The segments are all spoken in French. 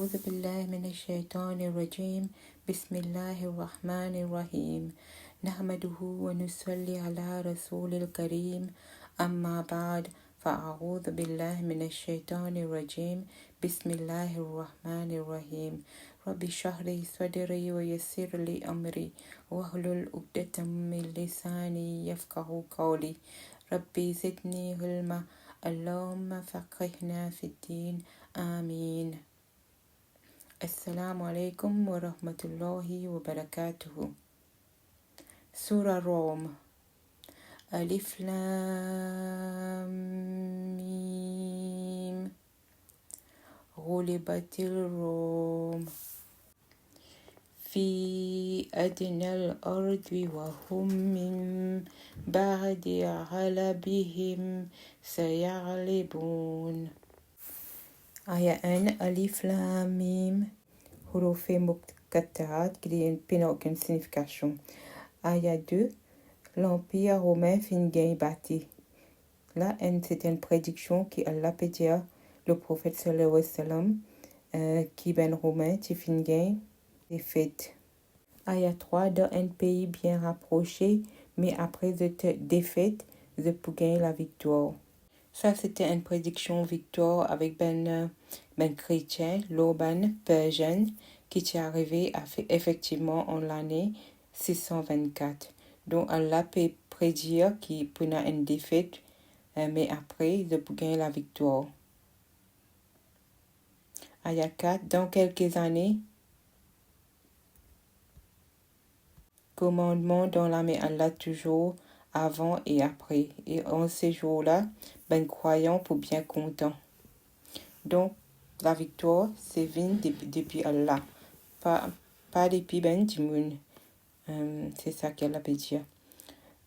أعوذ بالله من الشيطان الرجيم بسم الله الرحمن الرحيم نحمده ونصلي على رسول الكريم أما بعد فأعوذ بالله من الشيطان الرجيم بسم الله الرحمن الرحيم رب اشرح لي صدري ويسر لي أمري واحلل عقدة من لساني يفقهوا قولي ربي زدني علما اللهم فقهنا في الدين آمين. السلام عليكم ورحمة الله وبركاته. سورة روم. ألف لام ميم. غلبت الروم في أدنى الأرض وهم من بعد غلبهم سيغلبون. Aya 1, Alif Lam Mim, huruf muqattaat qui n'a aucune signification. Aya 2, l'Empire romain fin gain bâti. Là, c'est une prédiction qui Allah peut dire le prophète sallallahu alayhi wa sallam qui ben romain qui fin gain est fait. Aya 3, dans un pays bien rapproché, mais après cette défaite, je peux gagner la victoire. Ça, c'était une prédiction victoire avec ben chrétien, l'Orban Persian, qui est arrivé effectivement en l'année 624. Donc, Allah peut prédire qu'il peut y avoir une défaite, mais après, il peut gagner la victoire. Ayat 4, dans quelques années, commandement dans la main Allah toujours avant et après. Et en ces jours-là, ben croyant pour bien content. Donc, la victoire, c'est venu depuis Allah, pas depuis ben Dimoun. C'est ça qu'elle a peut dire.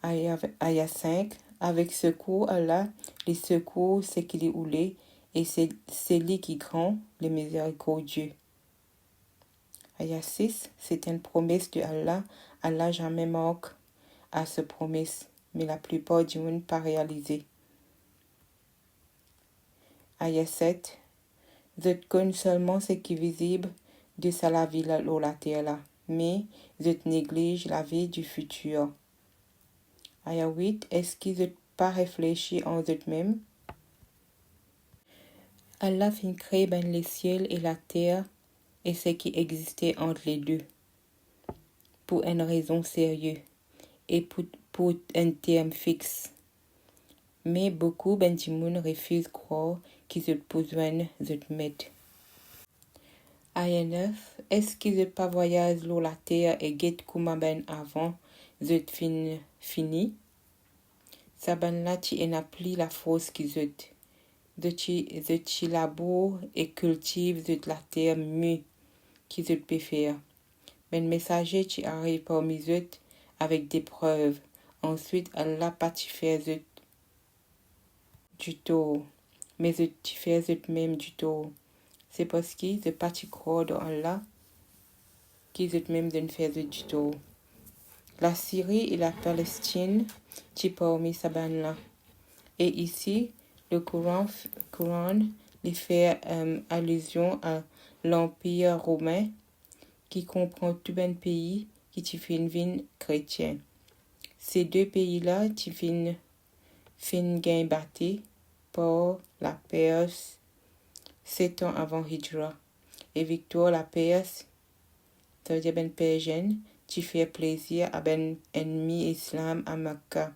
Aya 5, avec secours Allah, les secours, c'est qu'il est oulé, et c'est lui qui grand, le miséricordieux. Aya 6, c'est une promesse de Allah. Allah jamais manque à ce promesse, mais la plupart du monde pas réalisé. Aya 7, je connais seulement ce qui est visible de ça la vie là, la terre là, mais je néglige la vie du futur. Aya 8, est-ce que je pas réfléchi en eux-mêmes? Allah fin créer ben les ciels et la terre et ce qui existait entre les deux, pour une raison sérieuse et pour un terme fixe. Mais beaucoup ben du monde refusent de croire qu'ils ont besoin de mettre. Aya 9, est-ce qu'ils ne pas voyage sur la terre et guette comme ben avant de fini? Ça ben là tu n'as plus la force qu'ils ont. De tu laboure et cultive de la terre mieux qu'ils ont pu faire. Ben messager tu arrive parmi eux avec des preuves. Ensuite Allah pas tu faire du tort, mais tu fais eux-mêmes du tort. C'est parce qu'ils ne pas tu croire dans Allah qu'ils eux-mêmes de faire du tort. La Syrie et la Palestine, tu parmi ça ben là. Et ici, le Coran les fait allusion à l'Empire romain qui comprend tout un pays qui tu fait une vie chrétienne. Ces deux pays-là, tu fin gain bâti par la Perse 7 ans avant Hijra. Et Victor la Perse, c'est-à-dire ben persienne, tu fais plaisir à ben ennemi islam à Mecca.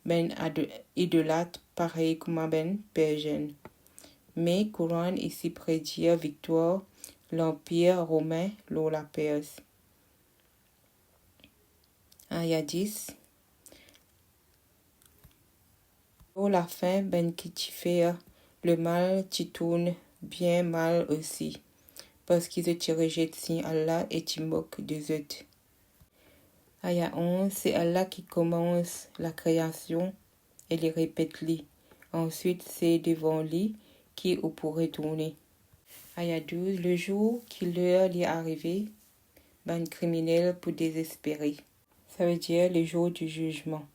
Ben idolâtre pareil comme ben persienne. Mais Coran ici prédit victoire l'Empire romain lors la Perse. Aya 10. Pour la fin, ben qui tu fais le mal, tu tournes bien mal aussi. Parce qu'ils te rejettent si Allah et tu moques des autres. Aya 11, c'est Allah qui commence la création et les répète-lui. Ensuite, c'est devant lui qui ou pourrait tourner. Aya 12, le jour qui leur est arrivé, ben criminel pour désespérer. Ça veut dire le jour du jugement.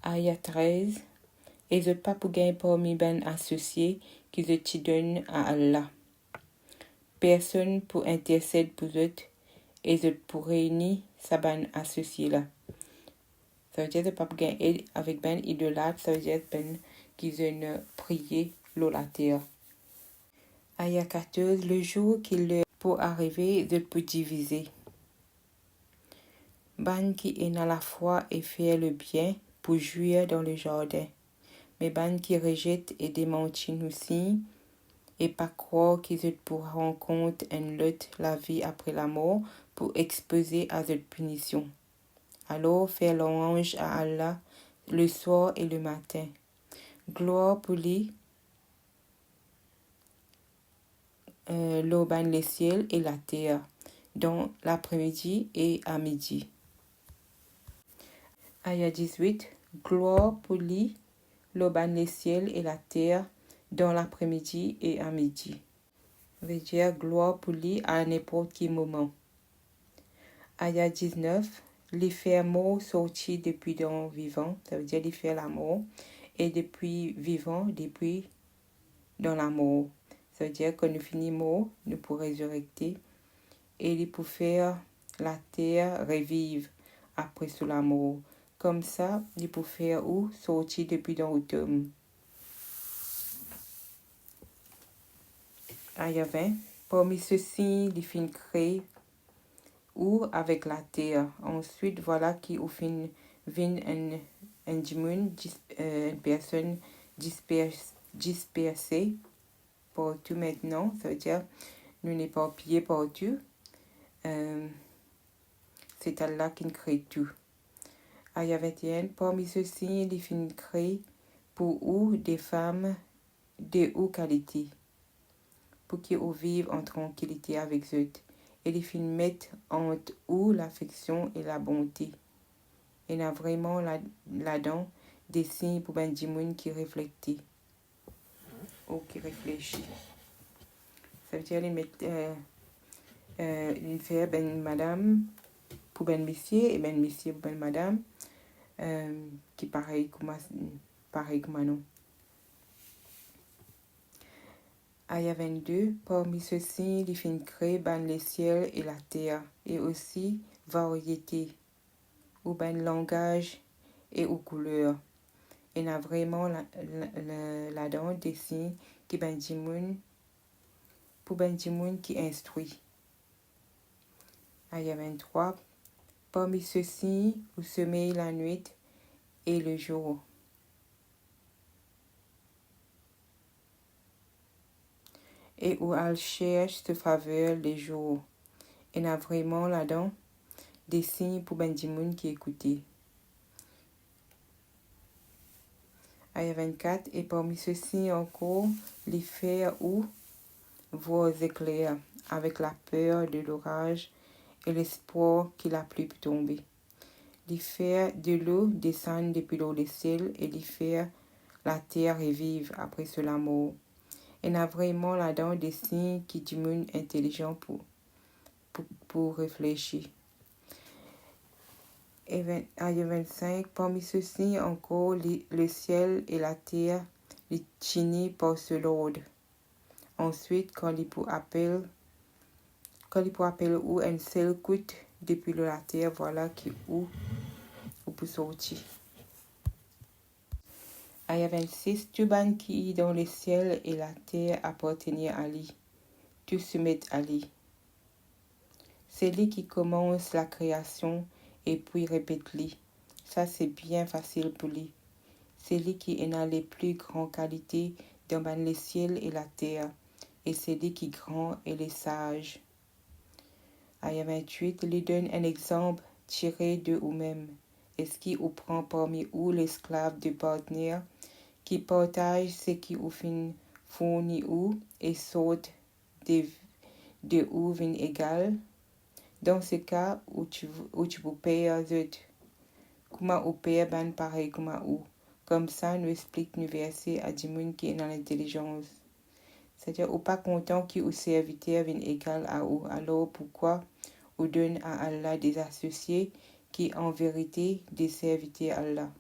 Aya 13, et je pas pour gagner parmi ben associés qui te donnent à Allah. personne pour intercéder pour eux et eux pour réunir sa ban associé là. Ça veut dire que pas gagner avec ben idolâtre, ça veut dire ben qu'ils ont prié l'eau la terre. Aya 14, le jour qu'il pour arriver, eux pour diviser. Ban qui est dans la foi et fait le bien pour jouir dans le jardin. Mais ban qui rejette et démentit aussi et pas croire qu'ils ont pour rencontre une lutte la vie après la mort pour exposer à cette punition. Alors faire louange à Allah le soir et le matin. Gloire pour lui, l'aube les ciels et la terre, dans l'après-midi et à midi. Aya 18. Gloire pour lui, l'aube les ciels et la terre, dans l'après-midi et à midi. Veut dire gloire pour lui à n'importe quel moment. Aya 19. Les faire mort sortis depuis dans vivant, ça veut dire les faire la mort, et depuis vivant, depuis dans la mort. Ça veut dire que nous finissons mort, nous pourrons résurrecter, et il pour faire la terre revivre après sous la mort. Comme ça, il pour faire où sortir depuis dans le tombe. Aya 20. Parmi ceux-ci, il fin créé ou avec la terre. Ensuite, voilà qui au fin vient un dimun, une personne dispersée partout maintenant. Ça veut dire nous n'est pas pillé partout. C'est Allah qui crée tout. Aya 21. Parmi ceux-ci, il fin créé pour ou des femmes de haute qualité, pour qu'ils vivent en tranquillité avec eux. Et les films mettent entre eux l'affection et la bonté. Et il y a vraiment là-dedans des signes pour ben monde qui réfléchit ou qui réfléchit. Ça veut dire qu'ils mettent une faire ben madame pour ben monsieur et ben monsieur pour ben madame qui pareil comme nous. Aya 22, parmi ceux-ci, les films créent ben les ciels et la terre, et aussi variété, ou ben langage et aux couleurs. Et il y a vraiment là-dedans des signes qui ben dimoun, pour ben dimoun qui instruit. Aya 23, parmi ceux-ci, vous semez la nuit et le jour. Et où elle cherche de faveur les jours. Et il y a vraiment là-dedans des signes pour ben dimoun qui écoutent. Aya 24, et parmi ceux-ci encore, les fers ou vos éclairs, avec la peur de l'orage et l'espoir que la pluie peut tomber. Les fers de l'eau descendent depuis l'eau des ciels et les fers la terre est vive après cela mort. Il y a vraiment là-dedans des signes qui diminuent intelligent pour réfléchir. Aya 25, parmi ceux-ci encore, le ciel et la terre, les chinis par ce l'ordre. Ensuite, quand il pour appel ou un seul coûte depuis la terre, voilà qui ou pour sortir. Aya 26, tout ban qui dans le ciel et la terre appartenait à lui. Tout se met à lui. C'est lui qui commence la création et puis répète lui. Ça, c'est bien facile pour lui. C'est lui qui en a les plus grandes qualités dans le ciel et la terre. Et c'est lui qui grand et les sages. Aya 28, lui donne un exemple tiré de vous-même. Est-ce qu'il vous prend parmi vous l'esclave du partenaire qui partage ce qui vous fournit ou et saute de où vin égal? Dans ce cas où tu peux payer aux autres, comment vous payer ben pareil comme vous. Comme ça, nous explique nous verser à des gens qui est dans l'intelligence. C'est-à-dire, ou pas content que vos serviteurs viennent égal à vous. Alors, pourquoi vous donne à Allah des associés qui, en vérité, des serviteurs à Allah?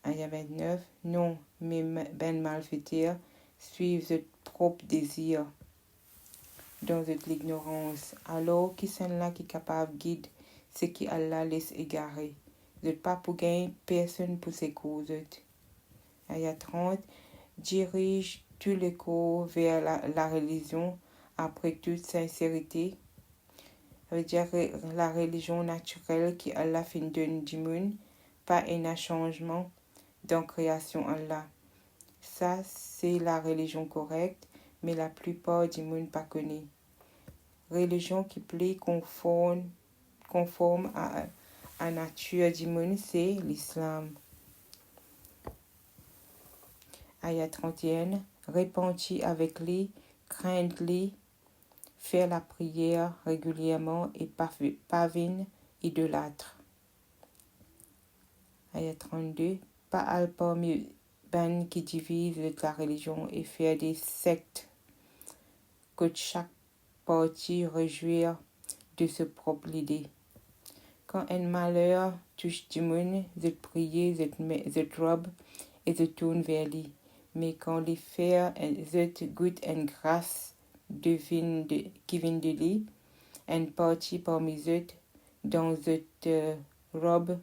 Aya 29. Non, mais ben malfaiteurs suivent leur propre désir. dans l'ignorance. Alors, qui sont là qui est capable de guider ce qui Allah laisse égarer. Vous pas pour gagner personne pour ses causes. Ayat 30. Dirige tous les cours vers la religion après toute sincérité. Ça veut dire la religion naturelle qui Allah fait donner du monde, pas un changement dans création Allah. Ça, c'est la religion correcte, mais la plupart du monde pas connaît. Religion qui plaît conforme à la nature du monde, c'est l'islam. Ayat 31. Repentir avec lui, craindre lui, faire la prière régulièrement et pavine idolâtre. Ayat 32. Pas al parmi ben qui divise la religion et faire des sectes que chaque partie réjouir de sa propre idée. Quand un malheur touche du monde, je prie, je robe et je tourne vers lui. Mais quand les faire, je goûte une grâce qui vient de lui, une partie parmi eux, dont je robe,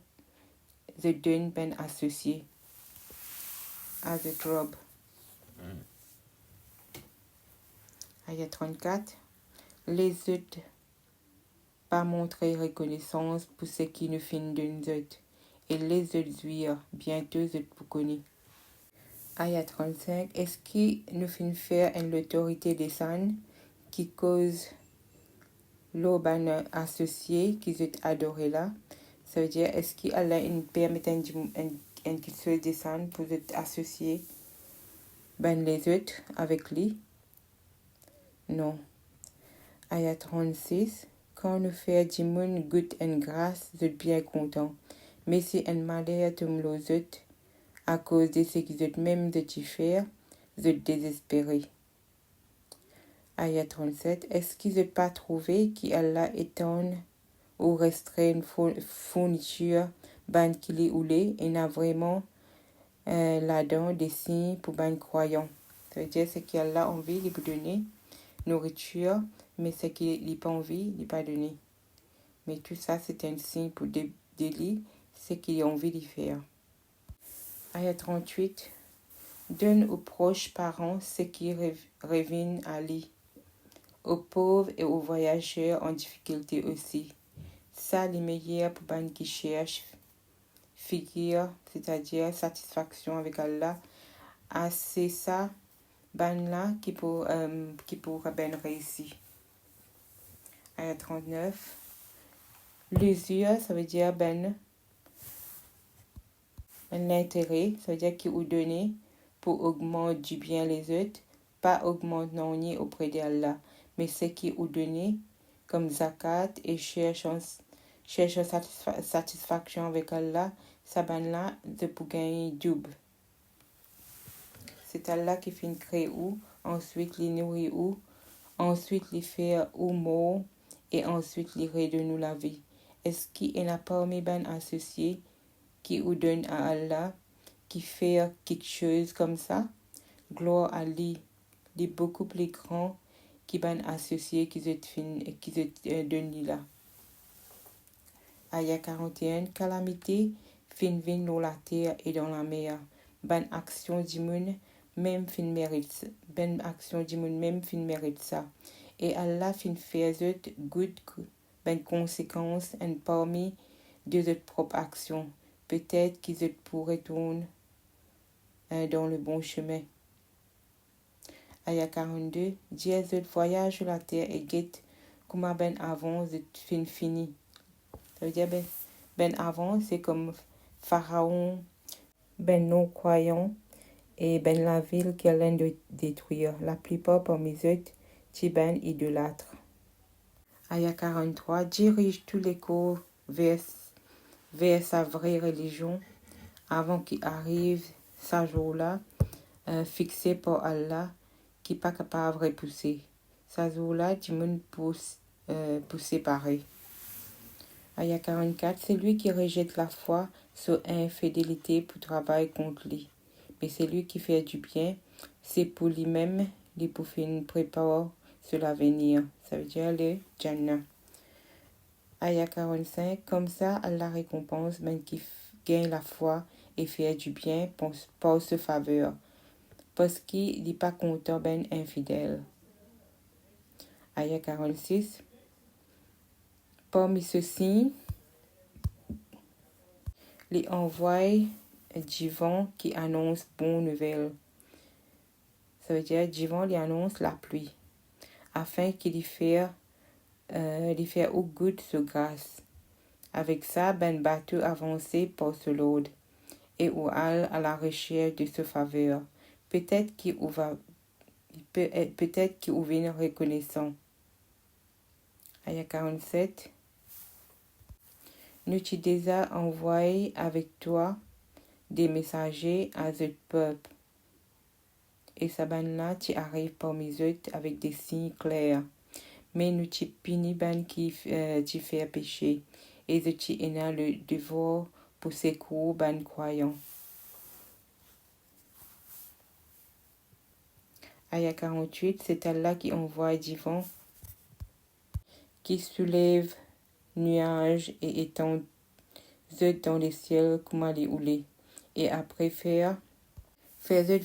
je donne ben associé à cette robe. Ayat 34. Les autres pas montrer reconnaissance pour ce qui nous fait d'une autres et les autres jouir bientôt autres pour connaître. Ayat 35. Est-ce qu'il nous fait faire une l'autorité des saints qui cause l'urbain associé qui est adoré là? Ça veut dire, est-ce qu'il a une permettre un qui soit des saints pour être associé ben les autres avec lui? Non. Ayat 36. Quand nous faisons du monde goûte une grâce, vous êtes bien content. Mais si un malheur tombe aux autres, à cause de ce qu'ils ont même de faire, vous êtes désespéré. Ayat 37. Est-ce qu'ils n'ont pas trouvé qu'Allah étonne ou restreint une fourniture ban qu'il est oulé et n'a vraiment là-dedans des signes pour ban croyant. Ça veut dire ce qu'Allah a envie de vous donner nourriture, mais ce qu'il n'a pas envie, il n'a pas donné. Mais tout ça, c'est un signe pour délit, ce qu'il a envie de faire. Ayat 38. Donne aux proches parents ce qui revient à lui, aux pauvres et aux voyageurs en difficulté aussi. Ça, les meilleurs pour les qui cherchent figure, c'est-à-dire satisfaction avec Allah. Ah, c'est ça, ben là, qui pourra ben réussir. Ayat 39. L'usure, ça veut dire l'intérêt, ça veut dire qu'il vous donne pour augmenter du bien les autres, pas augmenter non ni auprès d'Allah, mais ce qui vous donne comme zakat et cherche satisfaction avec Allah, ça ben là de pour gagner double. C'est Allah qui fait créer ou, ensuite les nourrir ou, ensuite les faire ou mort et ensuite les redonner la vie. Est-ce qu'il n'a pas parmi ben associés qui vous donne à Allah, qui fait quelque chose comme ça? Gloire à lui, il est beaucoup plus grand qui ben associé qui se donne là. Ayat 41. Calamité fin vin dans la terre et dans la mer. Ben action du monde même fin mérite. Ben action du monde même fin mérite ça. Et Allah fin fait autres good ben conséquences en parmi de autres propres actions. Peut-être qu'ils pourraient tourner dans le bon chemin. Ayat 42. Dieu voyage sur la terre et guette comme ben avant fin fini. Ça veut dire ben avant c'est comme Pharaon, ben non croyant et ben la ville qu'elle vient de détruire. La plupart parmi eux, c'est ben idolâtres. Ayat 43. Dirige tous les cours vers sa vraie religion avant qu'il arrive ce jour-là, fixé par Allah, qui n'est pas capable de repousser. Ce jour-là, tout le monde pour séparer. Ayat 44. C'est lui qui rejette la foi sur infidélité pour travailler contre lui. Mais c'est lui qui fait du bien, c'est pour lui-même, les pour préparer sur l'avenir. Ça veut dire le Jannah. Aya 45, comme ça, Allah récompense ben qui gagne la foi et fait du bien par sa faveur. Parce qu'il n'est pas content ben infidèle. Aya 46, parmi ceux-ci, les envoie du vent qui annonce bonne nouvelle. Ça veut dire du vent lui annonce la pluie, afin qu'il y fasse au goût de grâce. Avec ça, ben bateau avancé par ce lot, et où al à la recherche de ce faveur. Peut-être qu'il ouvre reconnaissant. Aya 47. Nous t'y déjà envoyé avec toi des messagers à ce peuple. Et ça ben là, tu arrives parmi eux avec des signes clairs. Mais nous t'y punis ben qui t'y fait pécher. Et je t'y ai le devoir pour secourir ben croyants. Aya 48, c'est Allah qui envoie du vent, qui soulève nuages et étend dans les ciels comme les houlets. Et après faire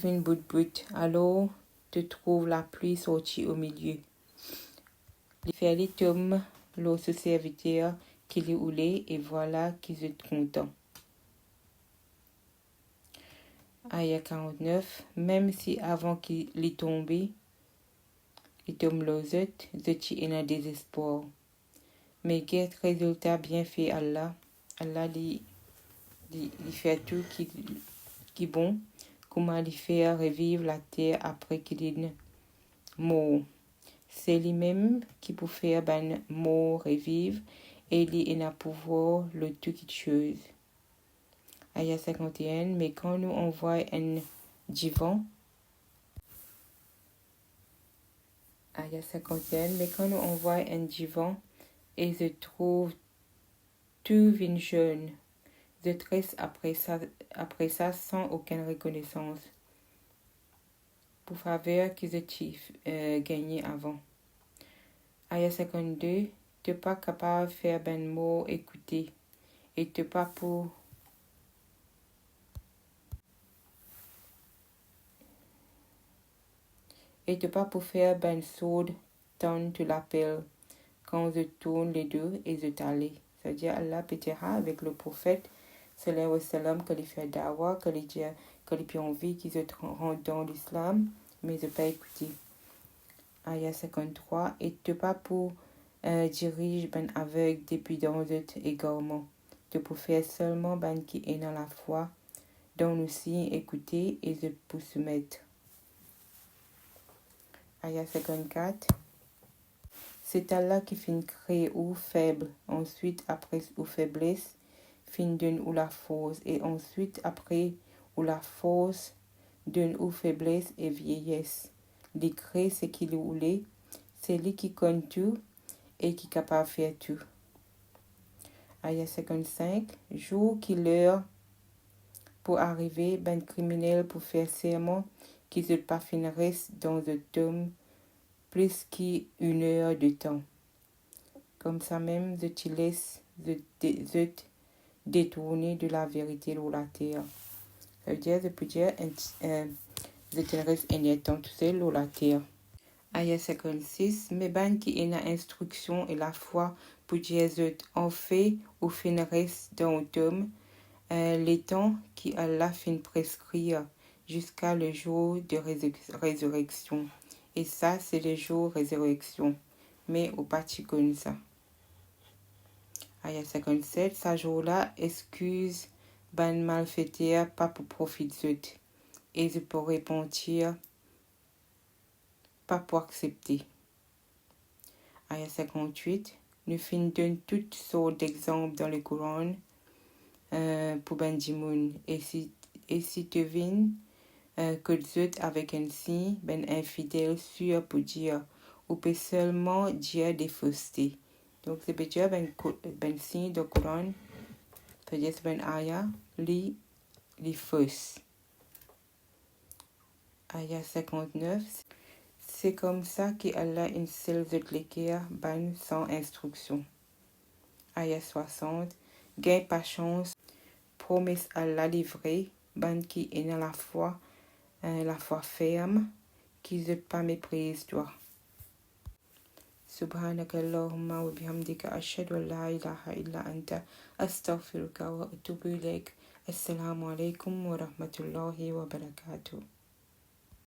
une bout, alors te trouve la pluie sortie au milieu. Les faire les tomes, l'autre serviteur qui les houlait, et voilà qu'ils sont contents. Aya 49, même si avant qu'il est tombé, il tombe l'autre, je est un désespoir. Mais quel résultat bien fait Allah. Allah lui fait tout qui bon. Comment lui faire revivre la terre après qu'il est mort. C'est lui-même qui peut faire ben mort revivre et il a pouvoir le toute chose. Aya 51, mais quand nous envoie un divan, Aya 51, mais quand nous envoie un divan et je trouve tout vin jeune, je tresse après ça sans aucune reconnaissance. Pour faveur que je gagné avant. Aya 52, t'es pas capable de faire ben mot écouter et t'es pas pour faire ben sourde tant tu l'appelles quand je tourne les deux et je t'allais. C'est-à-dire Allah pétera avec le prophète sallallahu alayhi wa sallam que les fait dawa, que les envie qu'ils se rendent dans l'islam, mais je pas écouter. Aya 53, et te pas pour dirige ben aveugle depuis dans cet égarement. Te pour faire seulement ben qui est dans la foi, dont nous si écouter et je pour soumettre. Aya 54. C'est Allah qui finit créer ou faible, ensuite après ou faiblesse, fin d'une ou la force, et ensuite après ou la force d'une ou faiblesse et vieillesse. Il crée ce qu'il voulait, c'est lui qui connaît tout et qui est capable de faire tout. Aya 55, jour qui l'heure pour arriver, ben criminel pour faire serment qui ne pas finirait dans un tome plus qu'une heure de temps. Comme ça même, je te laisse de détourner de la vérité de la terre. Ça veut dire, je peux dire, je te reste un temps tout seul de la terre. Aya 56, mais ben qui est la instruction et la foi pour dire, en fait ou finirait dans le tome, les temps qui Allah fin prescrire jusqu'à le jour de résurrection. Et ça, c'est le jour de résurrection. Mais au parti comme ça. Aya 57, ce jour-là, excuse ban malfaiteur pas pour profiter. Et je peux repentir, pas pour accepter. Aya 58, nous finissons toutes sortes d'exemples dans le Coran pour ben dimoun. Et si tu viens que zut avec un signe, ben infidèle sûr pour dire, ou peut seulement dire des faussetés. Donc, c'est peut dire ben signe de Coran, peut dire ben aya, les fausses. Aya 59, C'est comme ça qu'Allah installe l'équerre ban sans instruction. Ayat 60. Gain pas chance, promesse Allah livrée, ban qui est dans la foi ferme, qui ne pas méprise toi. سبحانك اللهم وبحمدك أشهد أن لا إله إلا أنت أستغفرك وأتوب إليك. السلام عليكم ورحمة الله وبركاته.